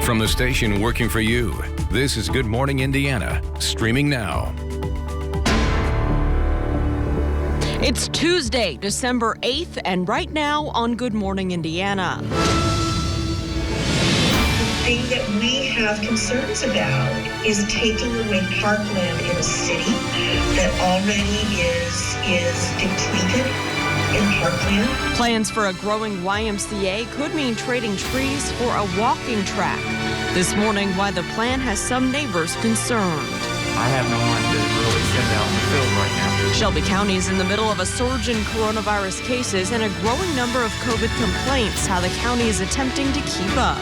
From the station working for you, this is Good Morning Indiana, streaming now. It's Tuesday, December 8th, and right now on Good Morning Indiana. The thing that we have concerns about is taking away parkland in a city that already is depleted in parkland. Plans for a growing YMCA could mean trading trees for a walking track. This morning, why the plan has some neighbors concerned. I have no one to really send out in the field right now. Shelby County is in the middle of a surge in coronavirus cases and a growing number of COVID complaints, how the county is attempting to keep up.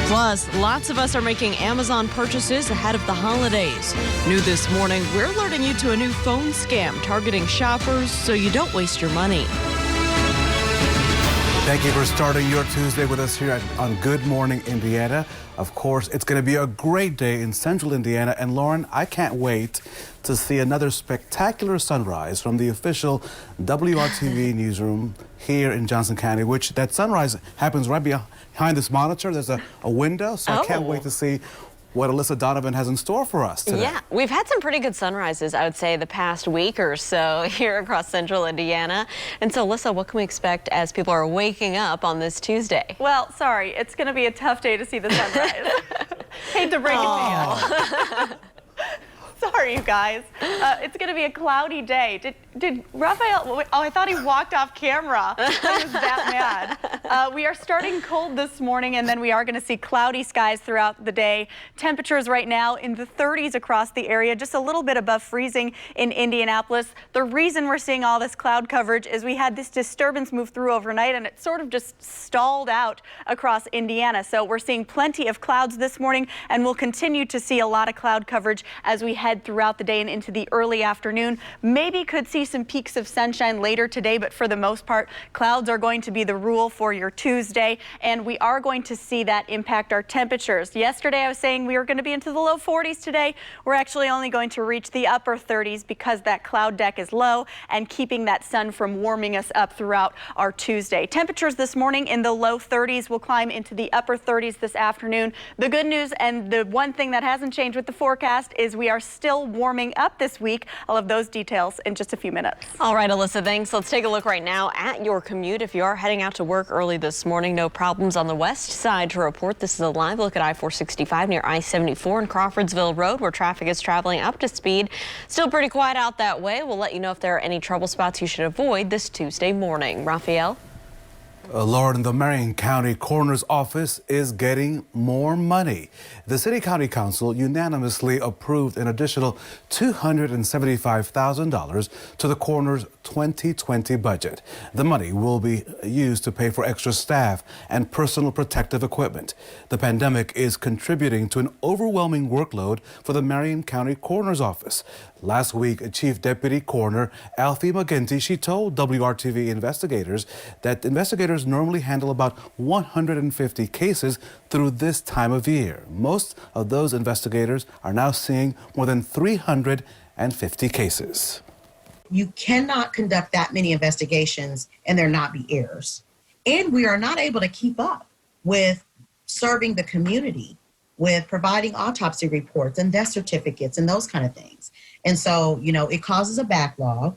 Plus, lots of us are making Amazon purchases ahead of the holidays. New this morning, we're alerting you to a new phone scam targeting shoppers so you don't waste your money. Thank you for starting your Tuesday with us here on Good Morning Indiana. Of course, it's going to be a great day in central Indiana. And Lauren, I can't wait to see another spectacular sunrise from the official WRTV newsroom here in Johnson County, which that sunrise happens right behind this monitor. There's a window, so I can't wait to see what Alyssa Donovan has in store for us today. Yeah, we've had some pretty good sunrises, I would say, the past week or so here across central Indiana. And so, Alyssa, what can we expect as people are waking up on this Tuesday? Well, sorry, it's going to be a tough day to see the sunrise. Hate to break it to you. Sorry, you guys. It's going to be a cloudy day. Did Raphael? Oh, I thought he walked off camera. He was that mad. We are starting cold this morning, and then we are going to see cloudy skies throughout the day. Temperatures right now in the 30s across the area, just a little bit above freezing in Indianapolis. The reason we're seeing all this cloud coverage is we had this disturbance move through overnight, and it sort of just stalled out across Indiana. So we're seeing plenty of clouds this morning, and we'll continue to see a lot of cloud coverage as we head throughout the day and into the early afternoon. Maybe could see some peaks of sunshine later today, but for the most part, clouds are going to be the rule for your Tuesday, and we are going to see that impact our temperatures. Yesterday, I was saying we were going to be into the low 40s today. We're actually only going to reach the upper 30s because that cloud deck is low and keeping that sun from warming us up throughout our Tuesday. Temperatures this morning in the low 30s will climb into the upper 30s this afternoon. The good news, and the one thing that hasn't changed with the forecast, is we are still warming up this week. I'll have those details in just a few minutes. All right, Alyssa, thanks. Let's take a look right now at your commute. If you are heading out to work early this morning, no problems on the west side to report. This is a live look at I-465 near I-74 and Crawfordsville Road, where traffic is traveling up to speed. Still pretty quiet out that way. We'll let you know if there are any trouble spots you should avoid this Tuesday morning. Raphael? Lauren, the Marion County Coroner's Office is getting more money. The City County Council unanimously approved an additional $275,000 to the coroner's 2020 budget. The money will be used to pay for extra staff and personal protective equipment. The pandemic is contributing to an overwhelming workload for the Marion County Coroner's Office. Last week, Chief Deputy Coroner Alfie McGinty, she told WRTV investigators that investigators normally handle about 150 cases through this time of year. Most of those investigators are now seeing more than 350 cases. You cannot conduct that many investigations and there not be errors. And we are not able to keep up with serving the community, with providing autopsy reports and death certificates and those kind of things. And so, it causes a backlog.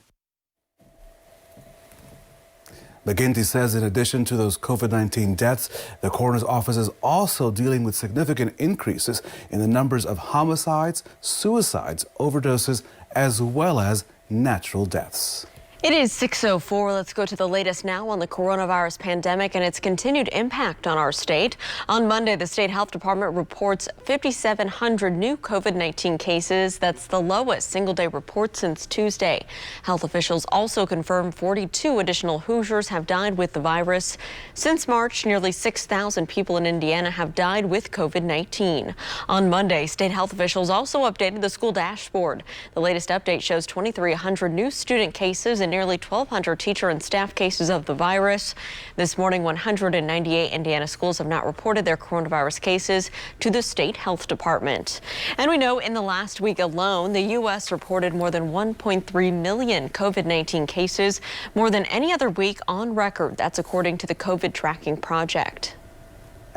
McGinty says in addition to those COVID-19 deaths, the coroner's office is also dealing with significant increases in the numbers of homicides, suicides, overdoses, as well as natural deaths. It is 6:04. Let's go to the latest now on the coronavirus pandemic and its continued impact on our state. On Monday, the state health department reports 5,700 new COVID-19 cases. That's the lowest single-day report since Tuesday. Health officials also confirmed 42 additional Hoosiers have died with the virus. Since March, nearly 6,000 people in Indiana have died with COVID-19. On Monday, state health officials also updated the school dashboard. The latest update shows 2,300 new student cases and nearly 1,200 teacher and staff cases of the virus. This morning, 198 Indiana schools have not reported their coronavirus cases to the state health department. And we know in the last week alone, the U.S. reported more than 1.3 million COVID-19 cases, more than any other week on record. That's according to the COVID Tracking Project.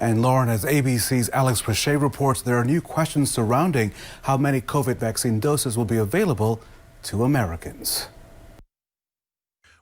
And Lauren, as ABC's Alex Prochet reports, there are new questions surrounding how many COVID vaccine doses will be available to Americans.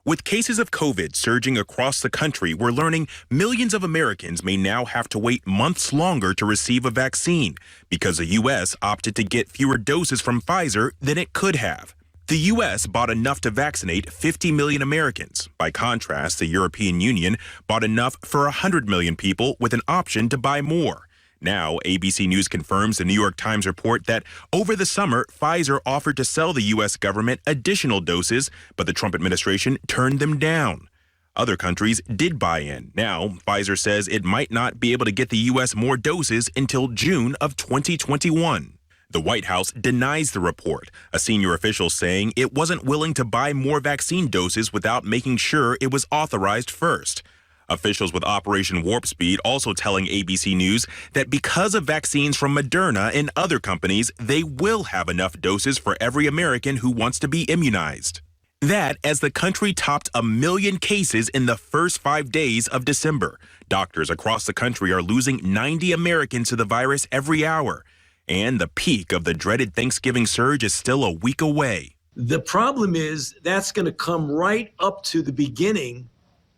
With cases of COVID surging across the country, we're learning millions of Americans may now have to wait months longer to receive a vaccine because the U.S. opted to get fewer doses from Pfizer than it could have. The U.S. bought enough to vaccinate 50 million Americans. By contrast, the European Union bought enough for 100 million people with an option to buy more. Now, ABC News confirms the New York Times report that over the summer, Pfizer offered to sell the U.S. government additional doses, but the Trump administration turned them down. Other countries did buy in. Now, Pfizer says it might not be able to get the U.S. more doses until June of 2021. The White House denies the report, a senior official saying it wasn't willing to buy more vaccine doses without making sure it was authorized first. Officials with Operation Warp Speed also telling ABC News that because of vaccines from Moderna and other companies, they will have enough doses for every American who wants to be immunized. That as the country topped 1 million cases in the first 5 days of December. Doctors across the country are losing 90 Americans to the virus every hour. And the peak of the dreaded Thanksgiving surge is still a week away. The problem is that's going to come right up to the beginning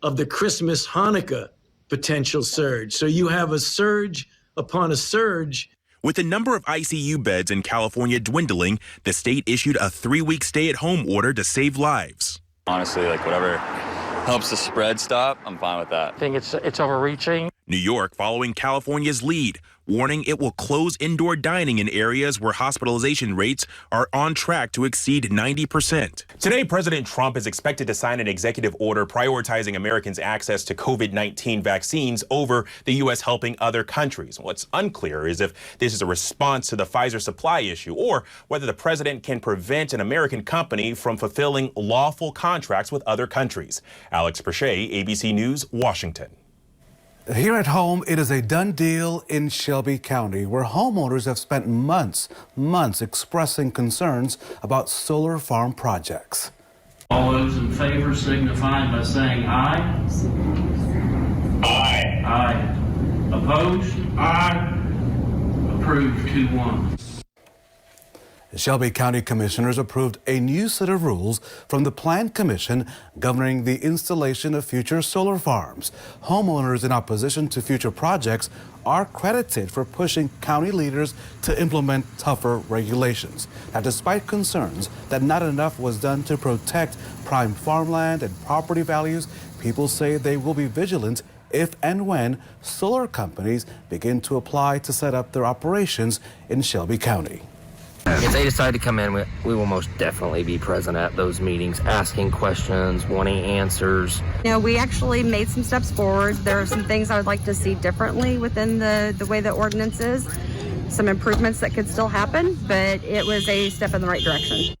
of the Christmas Hanukkah potential surge. So you have a surge upon a surge. With the number of ICU beds in California dwindling, the state issued a 3-week stay-at-home order to save lives. Honestly, whatever helps the spread stop, I'm fine with that. I think it's overreaching. New York following California's lead, warning it will close indoor dining in areas where hospitalization rates are on track to exceed 90%. Today, President Trump is expected to sign an executive order prioritizing Americans' access to COVID-19 vaccines over the U.S. helping other countries. What's unclear is if this is a response to the Pfizer supply issue or whether the president can prevent an American company from fulfilling lawful contracts with other countries. Alex Prochet, ABC News, Washington. Here at home, it is a done deal in Shelby County, where homeowners have spent months expressing concerns about solar farm projects. All those in favor signify by saying aye. Aye. Aye. Opposed? Aye. Approved 2-1. The Shelby County Commissioners approved a new set of rules from the Plan Commission governing the installation of future solar farms. Homeowners in opposition to future projects are credited for pushing county leaders to implement tougher regulations. Now, despite concerns that not enough was done to protect prime farmland and property values, people say they will be vigilant if and when solar companies begin to apply to set up their operations in Shelby County. If they decide to come in, we will most definitely be present at those meetings, asking questions, wanting answers. We actually made some steps forward. There are some things I would like to see differently within the way the ordinance is. Some improvements that could still happen, but it was a step in the right direction.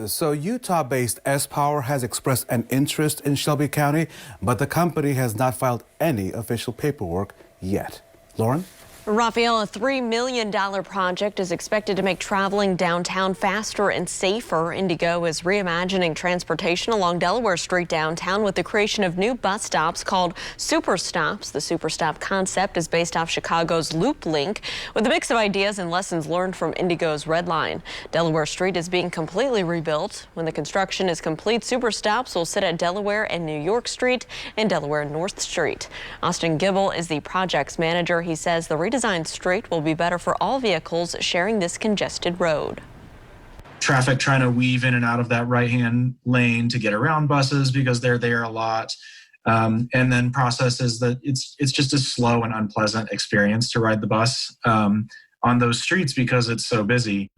So Utah-based S-Power has expressed an interest in Shelby County, but the company has not filed any official paperwork yet. Lauren? Raphael, a $3 million project is expected to make traveling downtown faster and safer. Indigo is reimagining transportation along Delaware Street downtown with the creation of new bus stops called Super Stops. The Super Stop concept is based off Chicago's Loop Link with a mix of ideas and lessons learned from Indigo's Red Line. Delaware Street is being completely rebuilt. When the construction is complete, Super Stops will sit at Delaware and New York Street and Delaware North Street. Austin Gibble is the project's manager. He says the redesigned street will be better for all vehicles sharing this congested road. Traffic trying to weave in and out of that right-hand lane to get around buses because they're there a lot. And then processes that it's just a slow and unpleasant experience to ride the bus on those streets because it's so busy.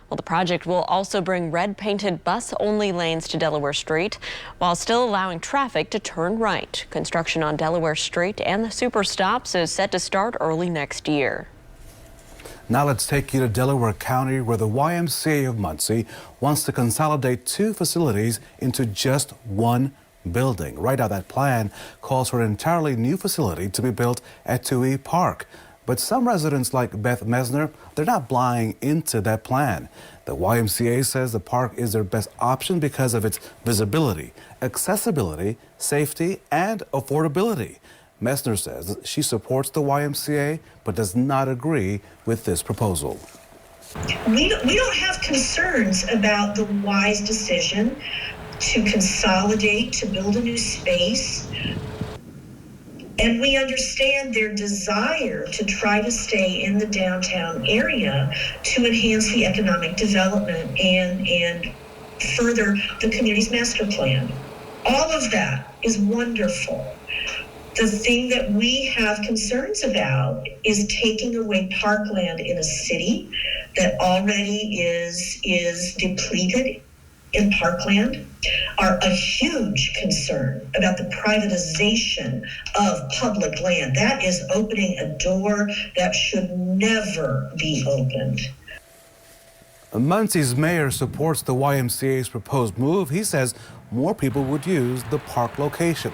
Well, the project will also bring red-painted bus-only lanes to Delaware Street while still allowing traffic to turn right. Construction on Delaware Street and the Super Stops is set to start early next year. Now let's take you to Delaware County, where the YMCA of Muncie wants to consolidate 2 facilities into just one building. Right now, that plan calls for an entirely new facility to be built at Toohey Park. But some residents like Beth Mesner, they're not buying into that plan. The YMCA says the park is their best option because of its visibility, accessibility, safety, and affordability. Messner says she supports the YMCA but does not agree with this proposal. We don't have concerns about the wise decision to consolidate, to build a new space. And we understand their desire to try to stay in the downtown area to enhance the economic development and further the community's master plan. All of that is wonderful. The thing that we have concerns about is taking away parkland in a city that already is depleted in parkland. Are a huge concern about the privatization of public land. That is opening a door that should never be opened. Muncie's mayor supports the YMCA's proposed move. He says more people would use the park location.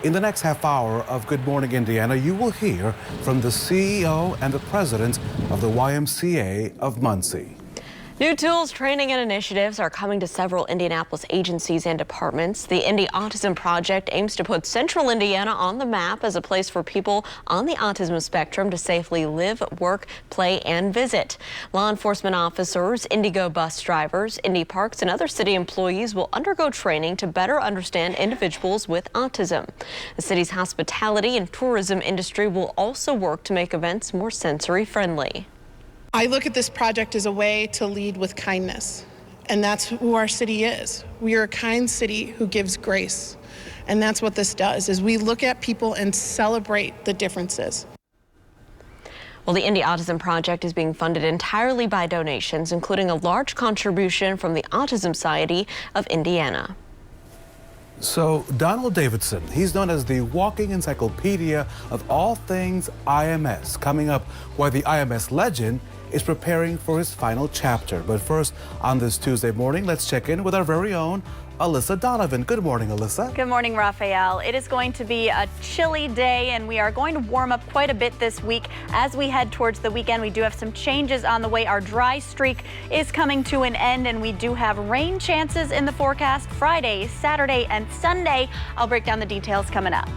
In the next half hour of Good Morning Indiana, you will hear from the CEO and the president of the YMCA of Muncie. New tools, training, and initiatives are coming to several Indianapolis agencies and departments. The Indy Autism Project aims to put central Indiana on the map as a place for people on the autism spectrum to safely live, work, play, and visit. Law enforcement officers, Indigo bus drivers, Indy Parks, and other city employees will undergo training to better understand individuals with autism. The city's hospitality and tourism industry will also work to make events more sensory friendly. I look at this project as a way to lead with kindness, and that's who our city is. We are a kind city who gives grace, and that's what this does, is we look at people and celebrate the differences. Well, the Indy Autism Project is being funded entirely by donations, including a large contribution from the Autism Society of Indiana. So Donald Davidson, he's known as the walking encyclopedia of all things IMS. Coming up, why the IMS legend is preparing for his final chapter. But first, on this Tuesday morning, let's check in with our very own Alyssa Donovan. Good morning, Alyssa. Good morning, Raphael. It is going to be a chilly day, and we are going to warm up quite a bit this week. As we head towards the weekend, we do have some changes on the way. Our dry streak is coming to an end, and we do have rain chances in the forecast Friday, Saturday, and Sunday. I'll break down the details coming up.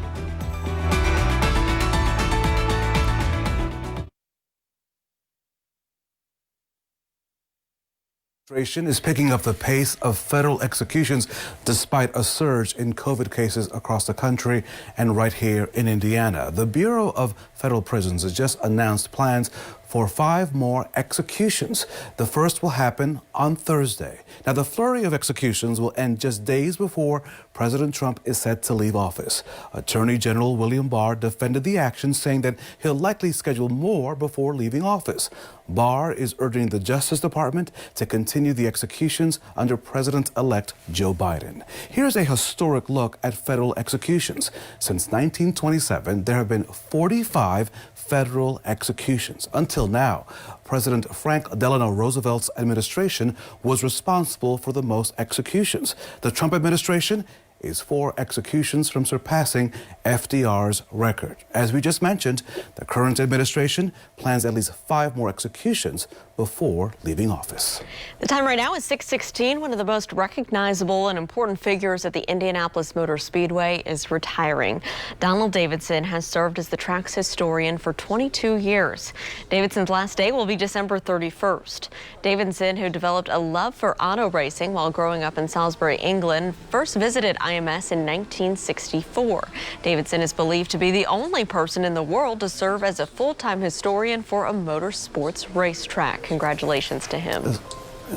Administration is picking up the pace of federal executions despite a surge in COVID cases across the country and right here in Indiana. The Bureau of Federal Prisons has just announced plans for 5 more executions. The first will happen on Thursday. Now, the flurry of executions will end just days before President Trump is set to leave office. Attorney General William Barr defended the action, saying that he'll likely schedule more before leaving office. Barr is urging the Justice Department to continue the executions under President-elect Joe Biden. Here's a historic look at federal executions. Since 1927, there have been 45 federal executions. Until now, President Franklin Delano Roosevelt's administration was responsible for the most executions. The Trump administration is 4 executions from surpassing FDR's record. As we just mentioned, the current administration plans at least 5 more executions before leaving office. The time right now is 6:16. One of the most recognizable and important figures at the Indianapolis Motor Speedway is retiring. Donald Davidson has served as the track's historian for 22 years. Davidson's last day will be December 31st. Davidson, who developed a love for auto racing while growing up in Salisbury, England, first visited IMS in 1964. Davidson is believed to be the only person in the world to serve as a full-time historian for a motorsports racetrack. Congratulations to him.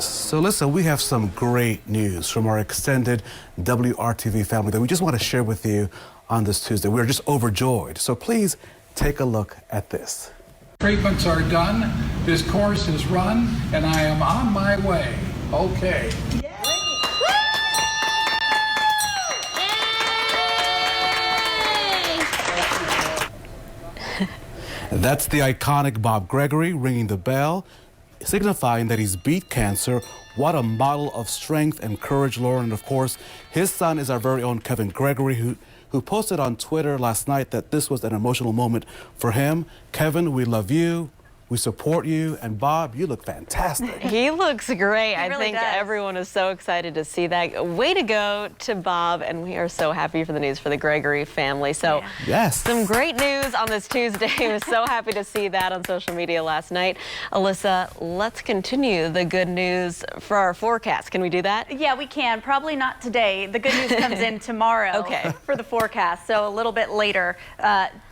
So listen, we have some great news from our extended WRTV family that we just want to share with you on this Tuesday. We're just overjoyed. So please take a look at this. Treatments are done, this course is run, and I am on my way. Okay. That's the iconic Bob Gregory ringing the bell, signifying that he's beat cancer. What a model of strength and courage, Lauren. And of course, his son is our very own Kevin Gregory, who posted on Twitter last night that this was an emotional moment for him. Kevin, we love you. We support you. And Bob, you look fantastic. He looks great. I really think does. everyone is so excited to see that. Way to go to Bob. And we are so happy for the news for the Gregory family. So yes, some great news on this Tuesday. I was so happy to see that on social media last night. Alyssa, let's continue the good news for our forecast. Can we do that? Yeah, we can. Probably not today. The good news comes in tomorrow for the forecast, so a little bit later.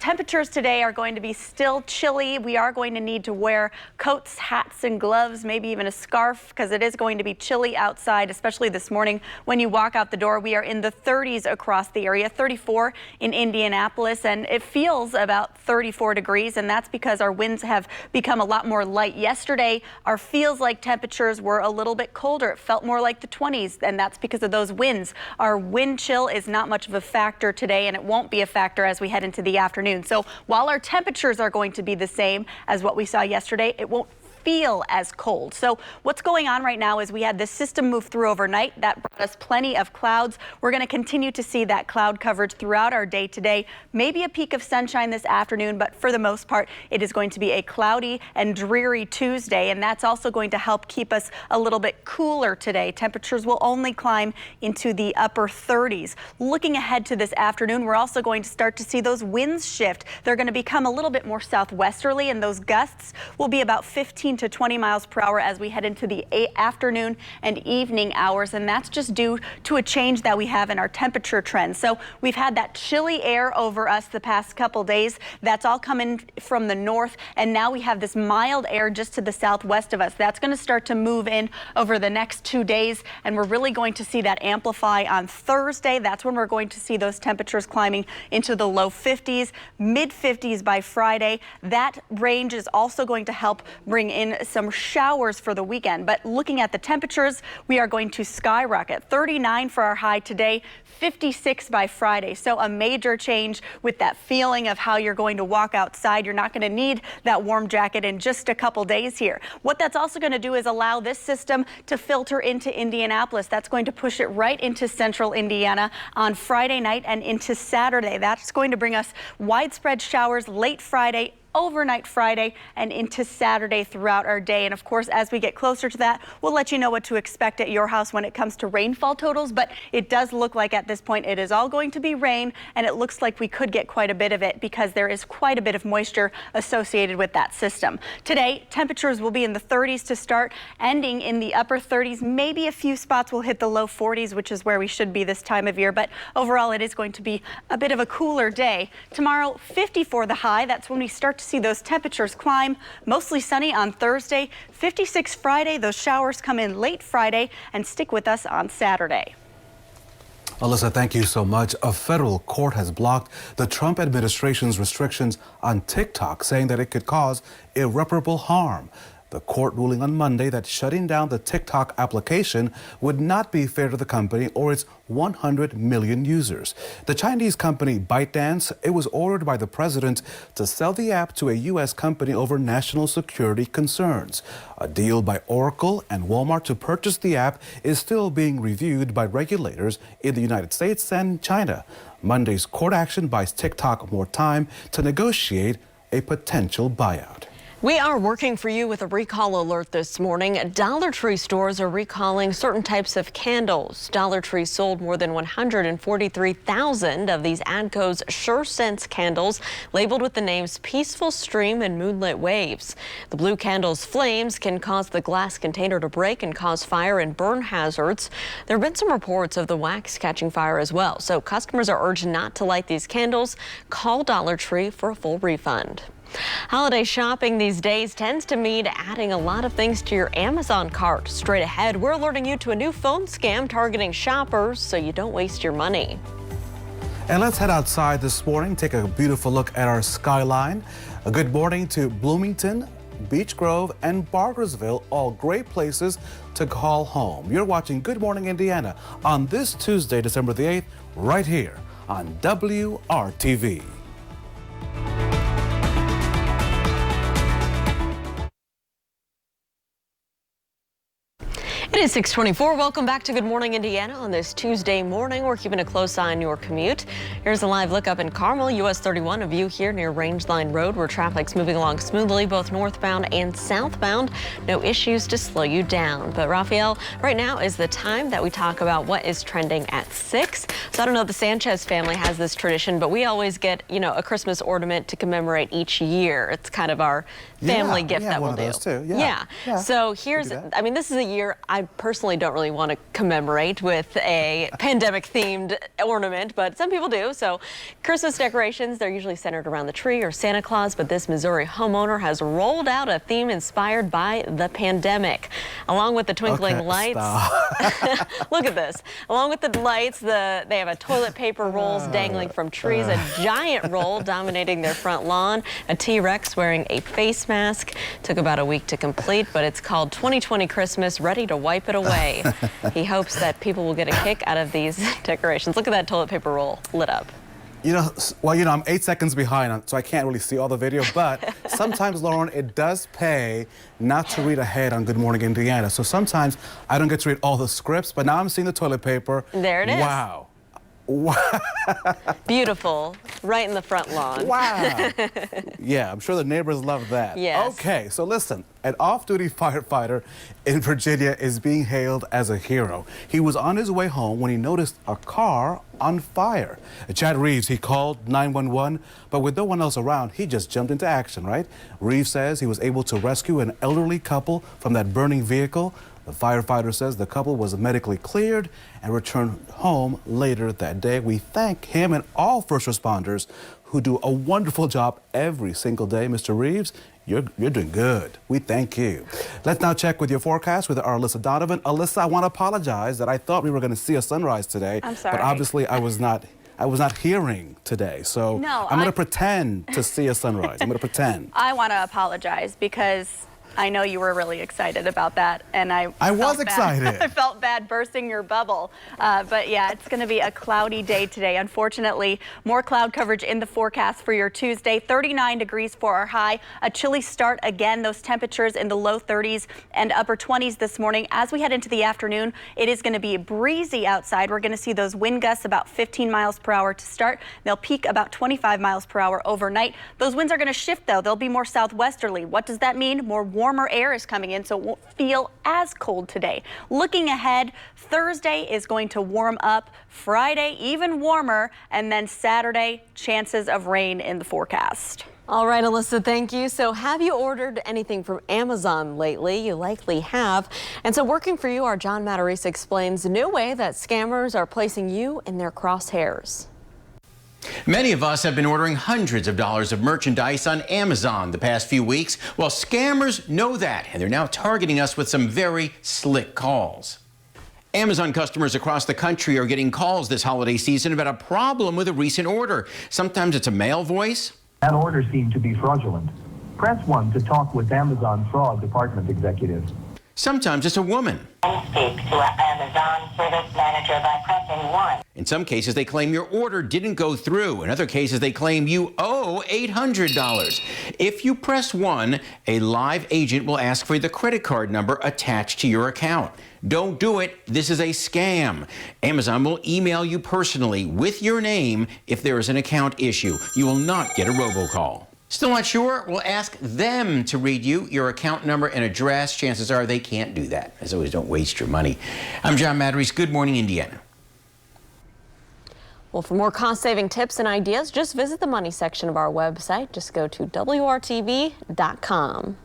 Temperatures today are going to be still chilly. We are going to need to wear coats, hats, and gloves, maybe even a scarf, because it is going to be chilly outside, especially this morning when you walk out the door. We are in the 30s across the area, 34 in Indianapolis, and it feels about 34 degrees, and that's because our winds have become a lot more light. Yesterday, our feels like temperatures were a little bit colder. It felt more like the 20s, and that's because of those winds. Our wind chill is not much of a factor today, and it won't be a factor as we head into the afternoon. So while our temperatures are going to be the same as what we saw yesterday, it won't feel as cold. So what's going on right now is we had this system move through overnight. That brought us plenty of clouds. We're going to continue to see that cloud coverage throughout our day today. Maybe a peak of sunshine this afternoon, but for the most part, it is going to be a cloudy and dreary Tuesday, and that's also going to help keep us a little bit cooler today. Temperatures will only climb into the upper 30s. Looking ahead to this afternoon, we're also going to start to see those winds shift. They're going to become a little bit more southwesterly, and those gusts will be about 15 to 20 miles per hour as we head into the afternoon and evening hours, and that's just due to a change that we have in our temperature trends. So we've had that chilly air over us the past couple days. That's all coming from the north, and now we have this mild air just to the southwest of us. That's going to start to move in over the next 2 days, and we're really going to see that amplify on Thursday. That's when we're going to see those temperatures climbing into the low 50s, mid 50s by Friday. That range is also going to help bring in some showers for the weekend. But looking at the temperatures, we are going to skyrocket. 39 for our high today, 56 by Friday. So a major change with that feeling of how you're going to walk outside. You're not going to need that warm jacket in just a couple days here. What that's also going to do is allow this system to filter into Indianapolis. That's going to push it right into central Indiana on Friday night and into Saturday. That's going to bring us widespread showers late Friday, overnight Friday, and into Saturday throughout our day. And of course, as we get closer to that, we'll let you know what to expect at your house when it comes to rainfall totals. But it does look like at this point it is all going to be rain, and it looks like we could get quite a bit of it because there is quite a bit of moisture associated with that system. Today, temperatures will be in the 30s to start, ending in the upper 30s. Maybe a few spots will hit the low 40s, which is where we should be this time of year. But overall, it is going to be a bit of a cooler day. Tomorrow, 50 for the high. That's when we start to see those temperatures climb. Mostly sunny on Thursday, 56 Friday. Those showers come in late Friday and stick with us on Saturday. Alyssa, thank you so much. A federal court has blocked the Trump administration's restrictions on TikTok, saying that it could cause irreparable harm. The court ruling on Monday that shutting down the TikTok application would not be fair to the company or its 100 million users. The Chinese company ByteDance, it was ordered by the president to sell the app to a U.S. company over national security concerns. A deal by Oracle and Walmart to purchase the app is still being reviewed by regulators in the United States and China. Monday's court action buys TikTok more time to negotiate a potential buyout. We are working for you with a recall alert this morning. Dollar Tree stores are recalling certain types of candles. Dollar Tree sold more than 143,000 of these ADCO's Sure Sense candles, labeled with the names Peaceful Stream and Moonlit Waves. The blue candle's flames can cause the glass container to break and cause fire and burn hazards. There have been some reports of the wax catching fire as well, so customers are urged not to light these candles. Call Dollar Tree for a full refund. Holiday shopping these days tends to mean adding a lot of things to your Amazon cart. Straight ahead, we're alerting you to a new phone scam targeting shoppers so you don't waste your money. And let's head outside this morning, take a beautiful look at our skyline. A good morning to Bloomington, Beech Grove, and Bargersville, all great places to call home. You're watching Good Morning Indiana on this Tuesday, December the 8th, right here on WRTV. It is 6:24. Welcome back to Good Morning Indiana on this Tuesday morning. We're keeping a close eye on your commute. Here's a live look up in Carmel, US 31, a view here near Rangeline Road where traffic's moving along smoothly, both northbound and southbound. No issues to slow you down. But Raphael, right now is the time that we talk about what is trending at 6. So I don't know if the Sanchez family has this tradition, but we always get, a Christmas ornament to commemorate each year. It's kind of our family gift that we'll do. Those too. Yeah. So here's, this is a year I personally don't really want to commemorate with a pandemic-themed ornament, but some people do. So Christmas decorations, they're usually centered around the tree or Santa Claus, but this Missouri homeowner has rolled out a theme inspired by the pandemic. Along with the twinkling lights. Look at this. Along with the lights, they have a toilet paper rolls dangling from trees, a giant roll dominating their front lawn, a T-Rex wearing a face mask. Took about a week to complete, but it's called 2020 Christmas, ready to wipe it away. He hopes that people will get a kick out of these decorations. Look at that toilet paper roll lit up. I'm 8 seconds behind, so I can't really see all the video, but sometimes, Lauren, it does pay not to read ahead on Good Morning Indiana. So sometimes I don't get to read all the scripts, but now I'm seeing the toilet paper. There it is. Wow. Beautiful, right in the front lawn. Wow. Yeah, I'm sure the neighbors love that. Yes. Okay, so listen, an off-duty firefighter in Virginia is being hailed as a hero. He was on his way home when he noticed a car on fire. Chad Reeves, he called 911, but with no one else around, he just jumped into action, right? Reeves says he was able to rescue an elderly couple from that burning vehicle. The firefighter says the couple was medically cleared and returned home later that day. We thank him and all first responders who do a wonderful job every single day. Mr. Reeves, you're doing good. We thank you. Let's now check with your forecast with our Alyssa Donovan. Alyssa, I want to apologize that I thought we were going to see a sunrise today. I'm sorry. But obviously I was not hearing today. So I'm going to pretend to see a sunrise. I'm going to pretend. I want to apologize because I know you were really excited about that, and I was excited. I felt bad bursting your bubble. But yeah, it's going to be a cloudy day today. Unfortunately, more cloud coverage in the forecast for your Tuesday. 39 degrees for our high. A chilly start again. Those temperatures in the low 30s and upper 20s this morning. As we head into the afternoon, it is going to be breezy outside. We're going to see those wind gusts about 15 miles per hour to start. They'll peak about 25 miles per hour overnight. Those winds are going to shift, though. They'll be more southwesterly. What does that mean? More warmer air is coming in, so it won't feel as cold today. Looking ahead, Thursday is going to warm up, Friday even warmer, and then Saturday, chances of rain in the forecast. All right, Alyssa, thank you. So have you ordered anything from Amazon lately? You likely have. And so working for you, our John Matarese explains a new way that scammers are placing you in their crosshairs. Many of us have been ordering hundreds of dollars of merchandise on Amazon the past few weeks. Well, scammers know that, and they're now targeting us with some very slick calls. Amazon customers across the country are getting calls this holiday season about a problem with a recent order. Sometimes it's a male voice. That order seemed to be fraudulent. Press 1 to talk with Amazon Fraud Department executive. Sometimes it's a woman. Speak to an Amazon service manager by pressing 1. In some cases, they claim your order didn't go through. In other cases, they claim you owe $800. If you press 1, a live agent will ask for the credit card number attached to your account. Don't do it. This is a scam. Amazon will email you personally with your name if there is an account issue. You will not get a robocall. Still not sure? We'll ask them to read you your account number and address. Chances are they can't do that. As always, don't waste your money. I'm John Matarese. Good Morning, Indiana. Well, for more cost-saving tips and ideas, just visit the money section of our website. Just go to WRTV.com.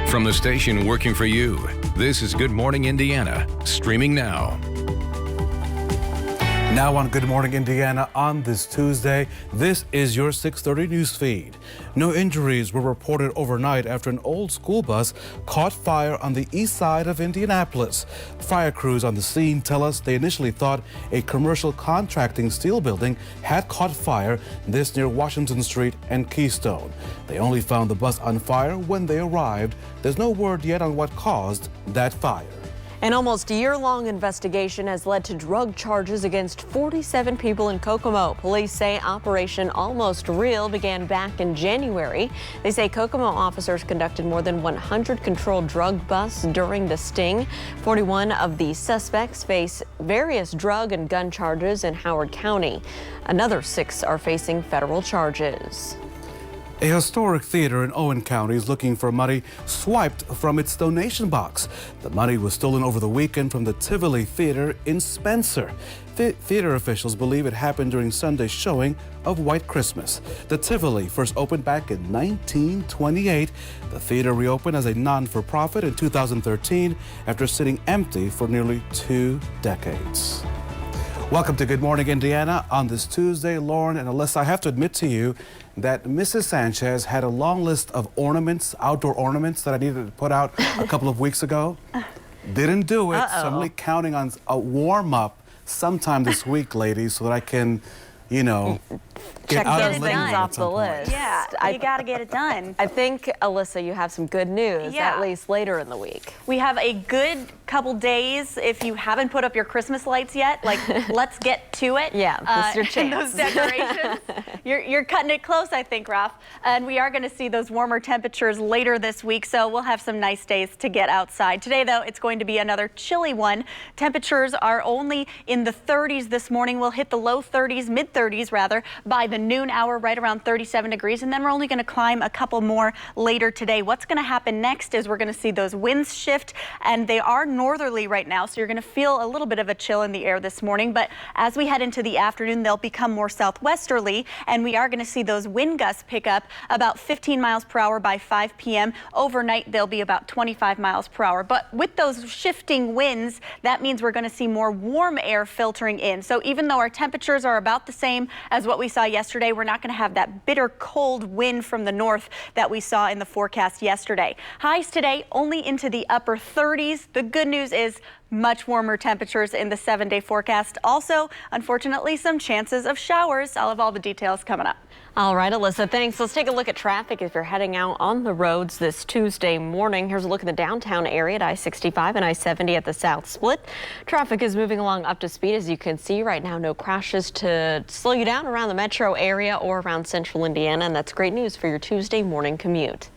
From the station working for you, this is Good Morning Indiana, streaming now. Now on Good Morning Indiana on this Tuesday, this is your 6:30 news feed. No injuries were reported overnight after an old school bus caught fire on the east side of Indianapolis. Fire crews on the scene tell us they initially thought a commercial contracting steel building had caught fire, this near Washington Street and Keystone. They only found the bus on fire when they arrived. There's no word yet on what caused that fire. An almost year-long investigation has led to drug charges against 47 people in Kokomo. Police say Operation Almost Real began back in January. They say Kokomo officers conducted more than 100 controlled drug busts during the sting. 41 of the suspects face various drug and gun charges in Howard County. Another 6 are facing federal charges. A historic theater in Owen County is looking for money swiped from its donation box. The money was stolen over the weekend from the Tivoli Theater in Spencer. Theater officials believe it happened during Sunday's showing of White Christmas. The Tivoli first opened back in 1928. The theater reopened as a non-for-profit in 2013 after sitting empty for nearly 2 decades. Welcome to Good Morning Indiana on this Tuesday. Lauren and Alyssa, I have to admit to you that Mrs. Sanchez had a long list of ornaments, outdoor ornaments that I needed to put out a couple of weeks ago. Didn't do it, so I'm really counting on a warm-up sometime this week, ladies, so that I can, you know, Check those things off the list. Yeah, you got to get it done. I think, Alyssa, you have some good news, at least later in the week. We have a good couple days. If you haven't put up your Christmas lights yet, like, let's get to it. Yeah, this is your chance. And those decorations. You're cutting it close, I think, Ralph. And we are going to see those warmer temperatures later this week, so we'll have some nice days to get outside. Today, though, it's going to be another chilly one. Temperatures are only in the 30s this morning. We'll hit the low 30s, mid-30s, rather, by the noon hour, right around 37 degrees, and then we're only going to climb a couple more later today. What's going to happen next is we're going to see those winds shift, and they are northerly right now, so you're going to feel a little bit of a chill in the air this morning, but as we head into the afternoon, they'll become more southwesterly, and we are going to see those wind gusts pick up about 15 miles per hour by 5 p.m. Overnight, they'll be about 25 miles per hour, but with those shifting winds, that means we're going to see more warm air filtering in. So even though our temperatures are about the same as what we saw yesterday, we're not going to have that bitter cold wind from the north that we saw in the forecast yesterday. Highs today only into the upper 30s. The good news is much warmer temperatures in the 7-day forecast. Also, unfortunately, some chances of showers. I'll have all the details coming up. All right, Alyssa, thanks. Let's take a look at traffic if you're heading out on the roads this Tuesday morning. Here's a look at the downtown area at I-65 and I-70 at the South Split. Traffic is moving along up to speed. As you can see right now, no crashes to slow you down around the metro area or around central Indiana, and that's great news for your Tuesday morning commute.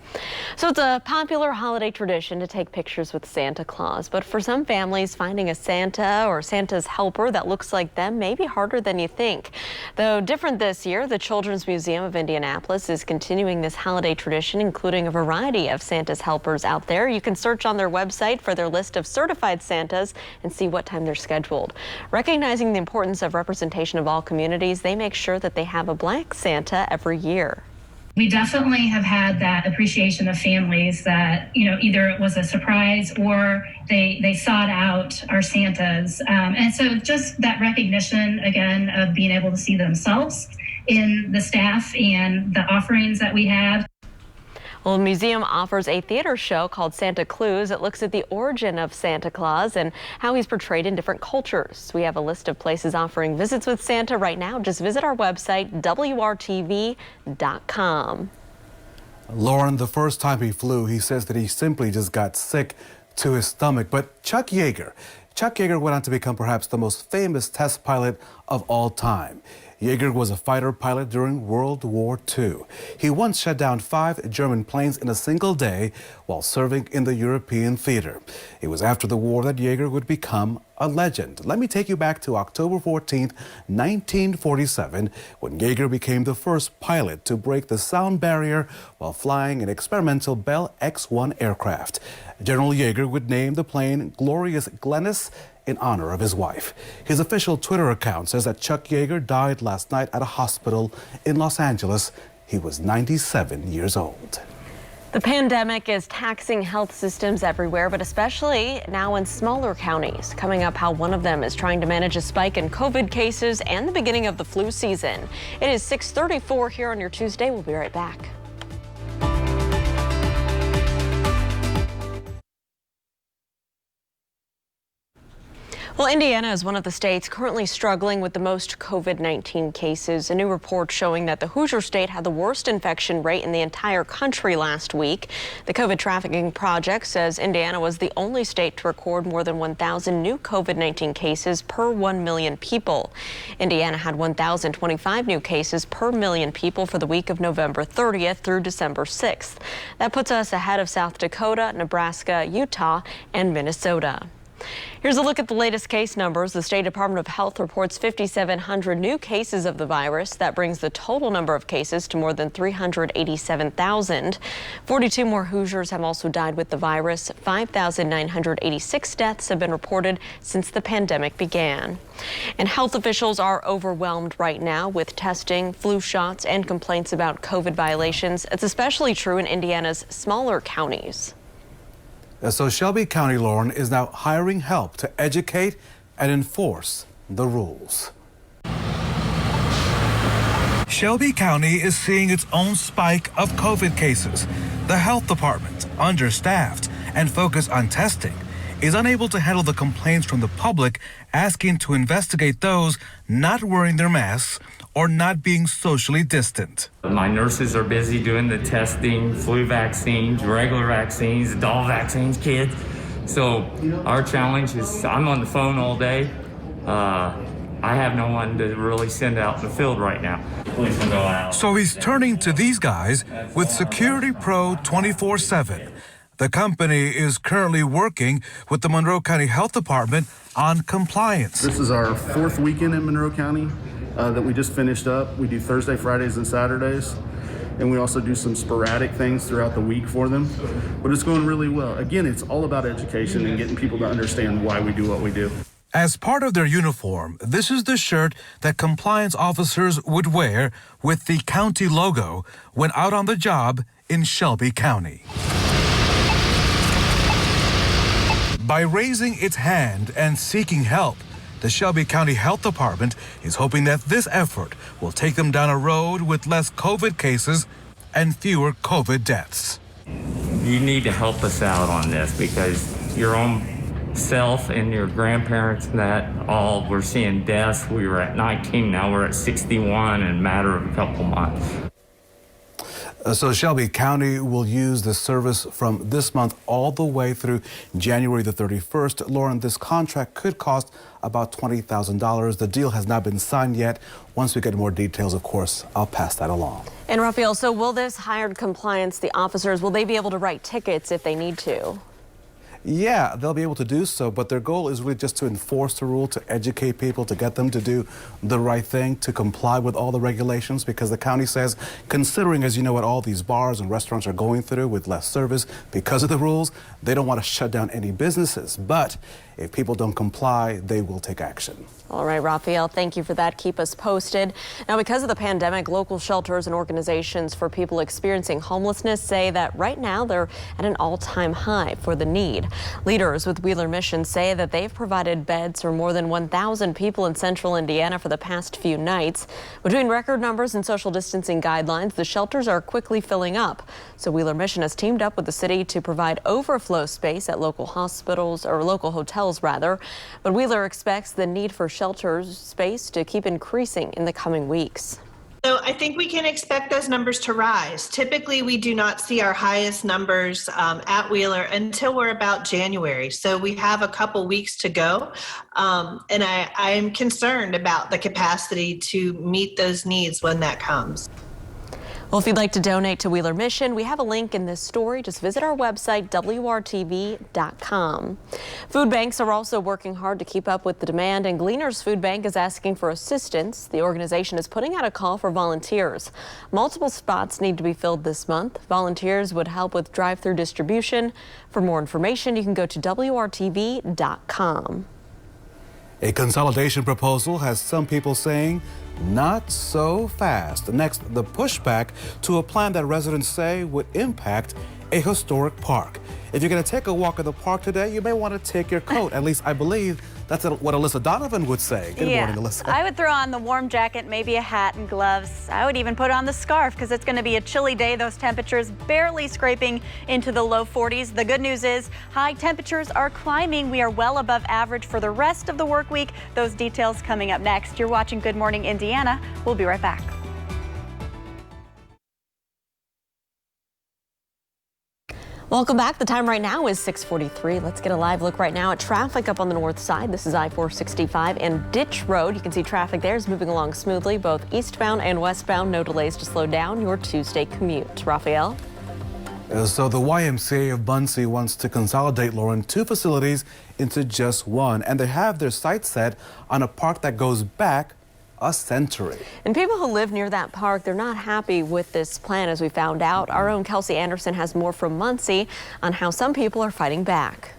So it's a popular holiday tradition to take pictures with Santa Claus, but for some families, finding a Santa or Santa's helper that looks like them may be harder than you think. Though different this year, the Children's Museum of Indianapolis is continuing this holiday tradition, including a variety of Santa's helpers out there. You can search on their website for their list of certified Santas and see what time they're scheduled. Recognizing the importance of representation of all communities, they make sure that they have a Black Santa every year. We definitely have had that appreciation of families that, you know, either it was a surprise or they sought out our Santas. And so just that recognition, again, of being able to see themselves in the staff and the offerings that we have. Well, the museum offers a theater show called Santa Clues. It looks at the origin of Santa Claus and how he's portrayed in different cultures. We have a list of places offering visits with Santa right now. Just visit our website, WRTV.com. Lauren, the first time he flew, he says that he simply just got sick to his stomach. But Chuck Yeager went on to become perhaps the most famous test pilot of all time. Yeager was a fighter pilot during World War II. He once shut down 5 German planes in a single day while serving in the European theater. It was after the war that Yeager would become a legend. Let me take you back to October 14th, 1947, when Yeager became the first pilot to break the sound barrier while flying an experimental Bell X-1 aircraft. General Yeager would name the plane Glorious Glennis in honor of his wife. His official Twitter account says that Chuck Yeager died last night at a hospital in Los Angeles. He was 97 years old. The pandemic is taxing health systems everywhere, but especially now in smaller counties. Coming up, how one of them is trying to manage a spike in COVID cases and the beginning of the flu season. It is 6:34 here on your Tuesday. We'll be right back. Well, Indiana is one of the states currently struggling with the most COVID-19 cases. A new report showing that the Hoosier State had the worst infection rate in the entire country last week. The COVID Trafficking Project says Indiana was the only state to record more than 1,000 new COVID-19 cases per 1 million people. Indiana had 1,025 new cases per million people for the week of November 30th through December 6th. That puts us ahead of South Dakota, Nebraska, Utah, and Minnesota. Here's a look at the latest case numbers. The State Department of Health reports 5,700 new cases of the virus. That brings the total number of cases to more than 387,000. 42 more Hoosiers have also died with the virus. 5,986 deaths have been reported since the pandemic began. And health officials are overwhelmed right now with testing, flu shots, and complaints about COVID violations. It's especially true in Indiana's smaller counties. So Shelby County, Lauren, is now hiring help to educate and enforce the rules. Shelby County is seeing its own spike of COVID cases. The health department, understaffed and focused on testing, is unable to handle the complaints from the public asking to investigate those not wearing their masks or not being socially distant. My nurses are busy doing the testing, flu vaccines, regular vaccines, adult vaccines, kids. So our challenge is I'm on the phone all day. I have no one to really send out in the field right now. Please don't go out. So he's turning to these guys with Security Pro 24/7. The company is currently working with the Monroe County Health Department on compliance. This is our fourth weekend in Monroe County that we just finished up. We do Thursday, Fridays, and Saturdays. And we also do some sporadic things throughout the week for them. But it's going really well. Again, it's all about education and getting people to understand why we do what we do. As part of their uniform, this is the shirt that compliance officers would wear with the county logo when out on the job in Shelby County. By raising its hand and seeking help, the Shelby County Health Department is hoping that this effort will take them down a road with less COVID cases and fewer COVID deaths. You need to help us out on this because your own self and your grandparents and that all, we're seeing deaths. We were at 19, now we're at 61 in a matter of a couple months. So Shelby County will use the service from this month all the way through January the 31st. Lauren, this contract could cost about $20,000. The deal has not been signed yet. Once we get more details, of course, I'll pass that along. And Rafael, so will this hired compliance, the officers, will they be able to write tickets if they need to? Yeah, they'll be able to do so, but their goal is really just to enforce the rule, to educate people, to get them to do the right thing, to comply with all the regulations, because the county says, considering, as you know, what all these bars and restaurants are going through with less service because of the rules, they don't want to shut down any businesses. But if people don't comply, they will take action. All right, Rafael, thank you for that. Keep us posted. Now, because of the pandemic, local shelters and organizations for people experiencing homelessness say that right now they're at an all-time high for the need. Leaders with Wheeler Mission say that they've provided beds for more than 1,000 people in central Indiana for the past few nights. Between record numbers and social distancing guidelines, the shelters are quickly filling up. So Wheeler Mission has teamed up with the city to provide overflow space at local hospitals, or local hotels rather. But Wheeler expects the need for shelter space to keep increasing in the coming weeks. So I think we can expect those numbers to rise. Typically, we do not see our highest numbers at Wheeler until we're about January. So we have a couple weeks to go. And I am concerned about the capacity to meet those needs when that comes. Well, if you'd like to donate to Wheeler Mission, we have a link in this story. Just visit our website, WRTV.com. Food banks are also working hard to keep up with the demand, and Gleaners Food Bank is asking for assistance. The organization is putting out a call for volunteers. Multiple spots need to be filled this month. Volunteers would help with drive-through distribution. For more information, you can go to WRTV.com. A consolidation proposal has some people saying, not so fast. Next, the pushback to a plan that residents say would impact a historic park. If you're going to take a walk in the park today, you may want to take your coat. At least I believe that's what Alyssa Donovan would say. Good morning, Alyssa. I would throw on the warm jacket, maybe a hat and gloves. I would even put on the scarf because it's going to be a chilly day. Those temperatures barely scraping into the low 40s. The good news is high temperatures are climbing. We are well above average for the rest of the work week. Those details coming up next. You're watching Good Morning Indiana. We'll be right back. Welcome back. The time right now is 6:43. Let's get a live look right now at traffic up on the north side. This is I-465 and Ditch Road. You can see traffic there is moving along smoothly, both eastbound and westbound. No delays to slow down your Tuesday commute. Raphael? So the YMCA of Muncie wants to consolidate, Lauren, 2 facilities into just one. And they have their sights set on a park that goes back a century. And people who live near that park, they're not happy with this plan, as we found out. Our own Kelsey Anderson has more from Muncie on how some people are fighting back.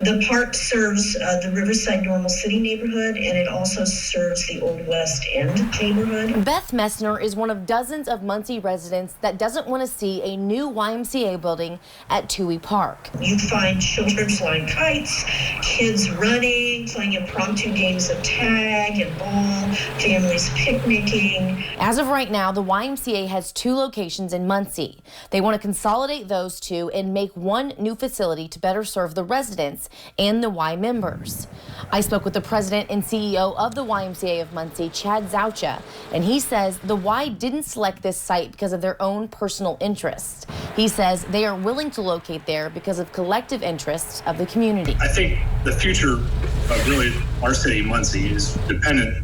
The park serves the Riverside Normal City neighborhood, and it also serves the Old West End neighborhood. Beth Messner is one of dozens of Muncie residents that doesn't want to see a new YMCA building at Toohey Park. You find children flying kites, kids running, playing impromptu games of tag and ball, families picnicking. As of right now, the YMCA has 2 locations in Muncie. They want to consolidate those 2 and make one new facility to better serve the residents and the Y members. I spoke with the president and CEO of the YMCA of Muncie, Chad Zaucha, and he says the Y didn't select this site because of their own personal interests. He says they are willing to locate there because of collective interests of the community. I think the future of really our city, Muncie, is dependent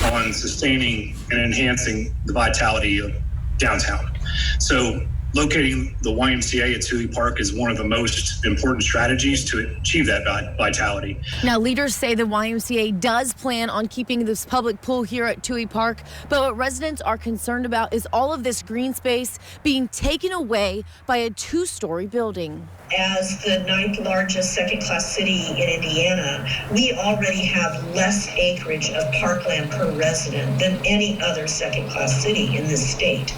on sustaining and enhancing the vitality of downtown. So locating the YMCA at Toohey Park is one of the most important strategies to achieve that vitality. Now, leaders say the YMCA does plan on keeping this public pool here at Toohey Park, but what residents are concerned about is all of this green space being taken away by a 2-story building. As the 9th largest second-class city in Indiana, we already have less acreage of parkland per resident than any other second-class city in this state.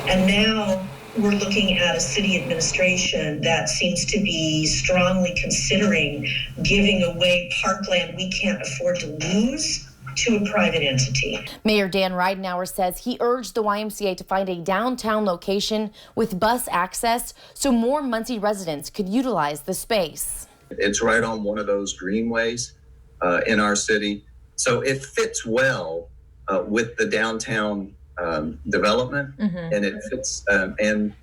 And now we're looking at a city administration that seems to be strongly considering giving away parkland we can't afford to lose to a private entity. Mayor Dan Ridenour says he urged the YMCA to find a downtown location with bus access so more Muncie residents could utilize the space. It's right on one of those greenways in our city, so it fits well with the downtown development, and it fits, and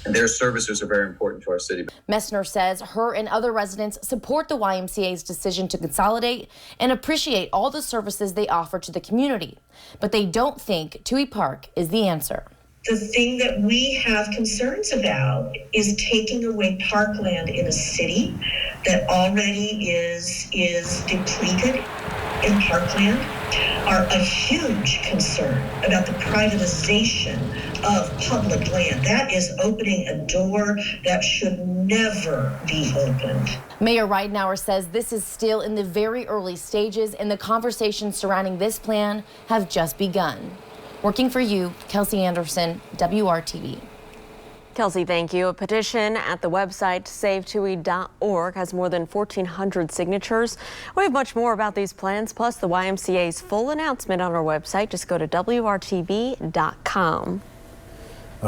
their services are very important to our city. Messner says her and other residents support the YMCA's decision to consolidate and appreciate all the services they offer to the community, but they don't think Toohey Park is the answer. The thing that we have concerns about is taking away parkland in a city that already is depleted in parkland, are a huge concern about the privatization of public land. That is opening a door that should never be opened. Mayor Ridenour says this is still in the very early stages and the conversations surrounding this plan have just begun. Working for you, Kelsey Anderson, WRTV. Kelsey, thank you. A petition at the website savetoohey.org has more than 1,400 signatures. We have much more about these plans, plus the YMCA's full announcement on our website. Just go to WRTV.com.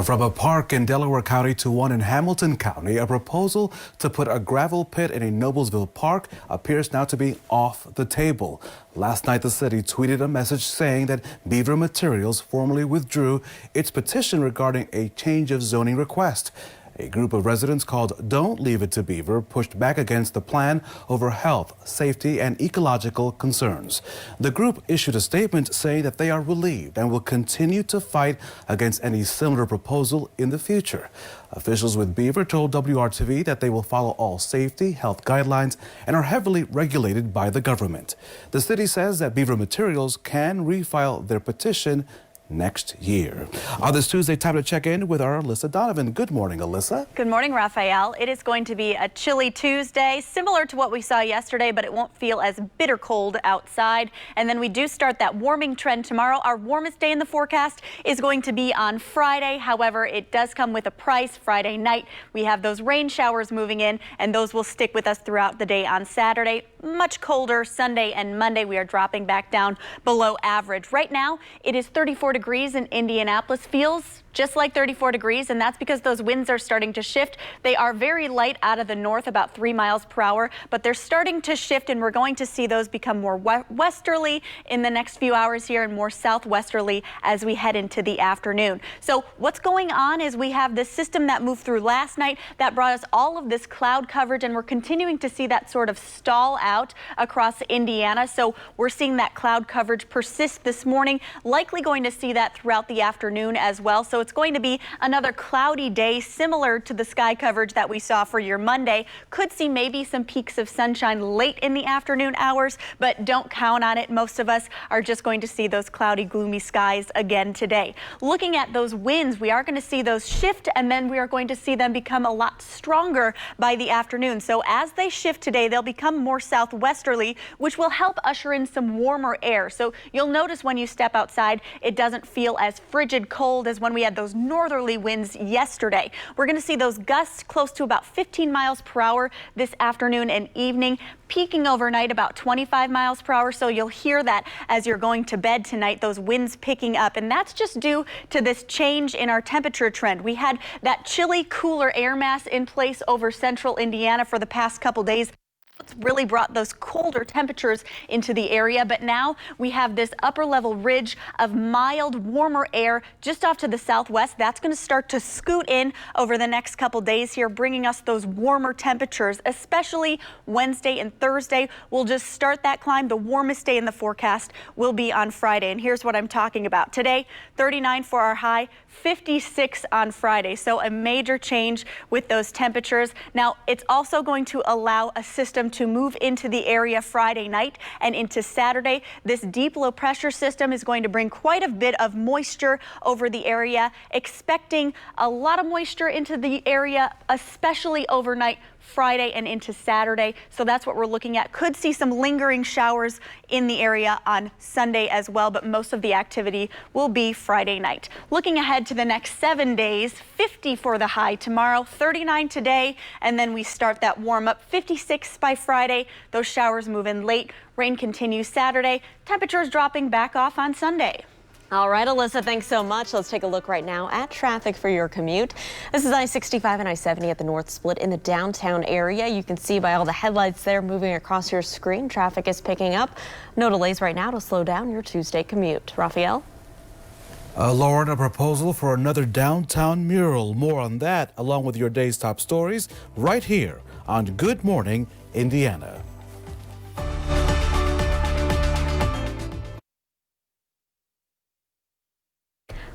From a park in Delaware County to one in Hamilton County, a proposal to put a gravel pit in a Noblesville park appears now to be off the table. Last night, the city tweeted a message saying that Beaver Materials formally withdrew its petition regarding a change of zoning request. A group of residents called Don't Leave It to Beaver pushed back against the plan over health, safety, and ecological concerns. The group issued a statement saying that they are relieved and will continue to fight against any similar proposal in the future. Officials with Beaver told WRTV that they will follow all safety, health guidelines, and are heavily regulated by the government. The city says that Beaver Materials can refile their petition next year. On this Tuesday, time to check in with our Alyssa Donovan. Good morning, Alyssa. Good morning, Raphael. It is going to be a chilly Tuesday, similar to what we saw yesterday, but it won't feel as bitter cold outside. And then we do start that warming trend tomorrow. Our warmest day in the forecast is going to be on Friday. However, it does come with a price. Friday night, we have those rain showers moving in, and those will stick with us throughout the day on Saturday. Much colder Sunday and Monday. We are dropping back down below average. Right now, it is 34 degrees in Indianapolis. Feels just like 34 degrees, and that's because those winds are starting to shift. They are very light out of the north, about 3 miles per hour, but they're starting to shift, and we're going to see those become more westerly in the next few hours here and more southwesterly as we head into the afternoon. So what's going on is we have this system that moved through last night that brought us all of this cloud coverage, and we're continuing to see that sort of stall out across Indiana. So we're seeing that cloud coverage persist this morning, likely going to see that throughout the afternoon as well. So it's going to be another cloudy day, similar to the sky coverage that we saw for your Monday. Could see maybe some peaks of sunshine late in the afternoon hours, but don't count on it. Most of us are just going to see those cloudy, gloomy skies again today. Looking at those winds, we are going to see those shift, and then we are going to see them become a lot stronger by the afternoon. So as they shift today, they'll become more southwesterly, which will help usher in some warmer air. So you'll notice when you step outside, it doesn't feel as frigid cold as when we had those northerly winds yesterday. We're going to see those gusts close to about 15 miles per hour this afternoon and evening, peaking overnight about 25 miles per hour. So you'll hear that as you're going to bed tonight, those winds picking up. And that's just due to this change in our temperature trend. We had that chilly, cooler air mass in place over central Indiana for the past couple days. It's really brought those colder temperatures into the area, but now we have this upper level ridge of mild, warmer air just off to the southwest. That's going to start to scoot in over the next couple days here, bringing us those warmer temperatures, especially Wednesday and Thursday. We'll just start that climb. The warmest day in the forecast will be on Friday, and here's what I'm talking about. Today, 39 for our high, 56 on Friday, so a major change with those temperatures. Now, it's also going to allow a system to move into the area Friday night and into Saturday. This deep low pressure system is going to bring quite a bit of moisture over the area, expecting a lot of moisture into the area, especially overnight Friday and into Saturday. So that's what we're looking at. Could see some lingering showers in the area on Sunday as well, but most of the activity will be Friday night. Looking ahead to the next 7 days, 50 for the high tomorrow, 39 today, and then we start that warm up, 56 by Friday. Those showers move in late. Rain continues Saturday. Temperatures dropping back off on Sunday. All right, Alyssa, thanks so much. Let's take a look right now at traffic for your commute. This is I-65 and I-70 at the North Split in the downtown area. You can see by all the headlights there moving across your screen, traffic is picking up. No delays right now to slow down your Tuesday commute. Raphael? Lauren, a proposal for another downtown mural. More on that, along with your day's top stories, right here on Good Morning Indiana.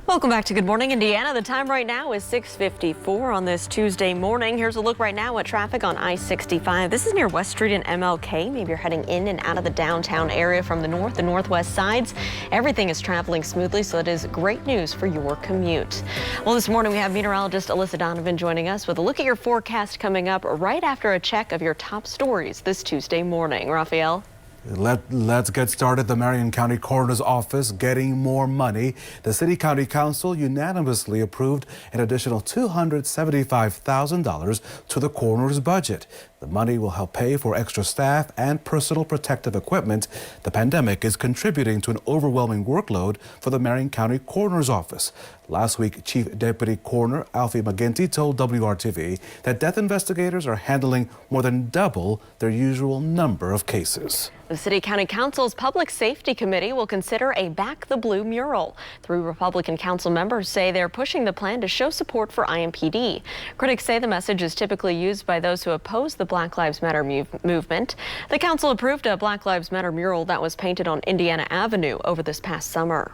Welcome back to Good Morning Indiana. The time right now is 6:54 on this Tuesday morning. Here's a look right now at traffic on I-65. This is near West Street and MLK. Maybe you're heading in and out of the downtown area from the north and northwest sides. Everything is traveling smoothly, so it is great news for your commute. Well, this morning we have meteorologist Alyssa Donovan joining us with a look at your forecast coming up right after a check of your top stories this Tuesday morning. Raphael? Let's get started. The Marion County Coroner's Office getting more money. The City County Council unanimously approved an additional $275,000 to the coroner's budget. The money will help pay for extra staff and personal protective equipment. The pandemic is contributing to an overwhelming workload for the Marion County Coroner's Office. Last week, Chief Deputy Coroner Alfie McGinty told WRTV that death investigators are handling more than double their usual number of cases. The City County Council's Public Safety Committee will consider a Back the Blue mural. 3 Republican council members say they're pushing the plan to show support for IMPD. Critics say the message is typically used by those who oppose the Black Lives Matter movement. The council approved a Black Lives Matter mural that was painted on Indiana Avenue over this past summer.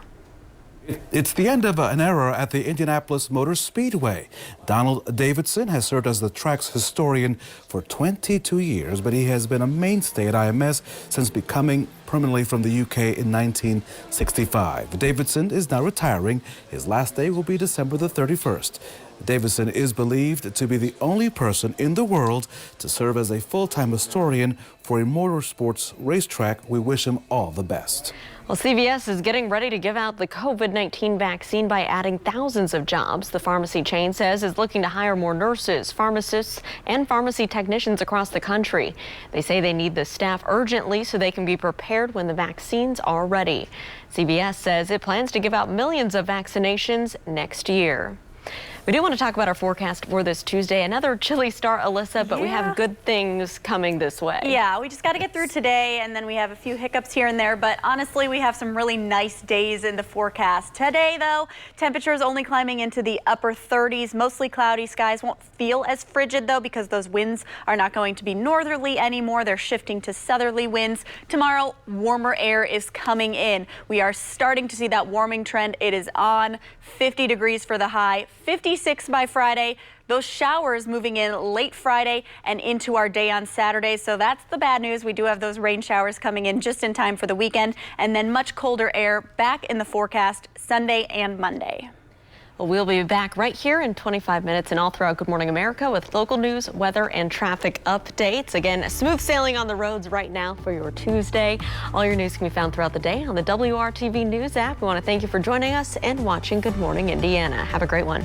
It's the end of an era at the Indianapolis Motor Speedway. Donald Davidson has served as the track's historian for 22 years, but he has been a mainstay at IMS since becoming permanently from the UK in 1965. Davidson is now retiring. His last day will be December the 31st. Davidson is believed to be the only person in the world to serve as a full-time historian for a motorsports racetrack. We wish him all the best. Well, CVS is getting ready to give out the COVID-19 vaccine by adding thousands of jobs. The pharmacy chain says is looking to hire more nurses, pharmacists, and pharmacy technicians across the country. They say they need the staff urgently so they can be prepared when the vaccines are ready. CVS says it plans to give out millions of vaccinations next year. We do want to talk about our forecast for this Tuesday. Another chilly start, Alyssa, but we have good things coming this way. Yeah, we just got to get through today, and then we have a few hiccups here and there, but honestly, we have some really nice days in the forecast. Today, though, temperatures only climbing into the upper 30s, mostly cloudy skies. Won't feel as frigid, though, because those winds are not going to be northerly anymore. They're shifting to southerly winds. Tomorrow, warmer air is coming in. We are starting to see that warming trend. It is on. 50 degrees for the high, 56 by Friday. Those showers moving in late Friday and into our day on Saturday. So that's the bad news. We do have those rain showers coming in just in time for the weekend, and then much colder air back in the forecast Sunday and Monday. Well, we'll be back right here in 25 minutes and all throughout Good Morning America with local news, weather, and traffic updates. Again, smooth sailing on the roads right now for your Tuesday. All your news can be found throughout the day on the WRTV News app. We want to thank you for joining us and watching Good Morning Indiana. Have a great one.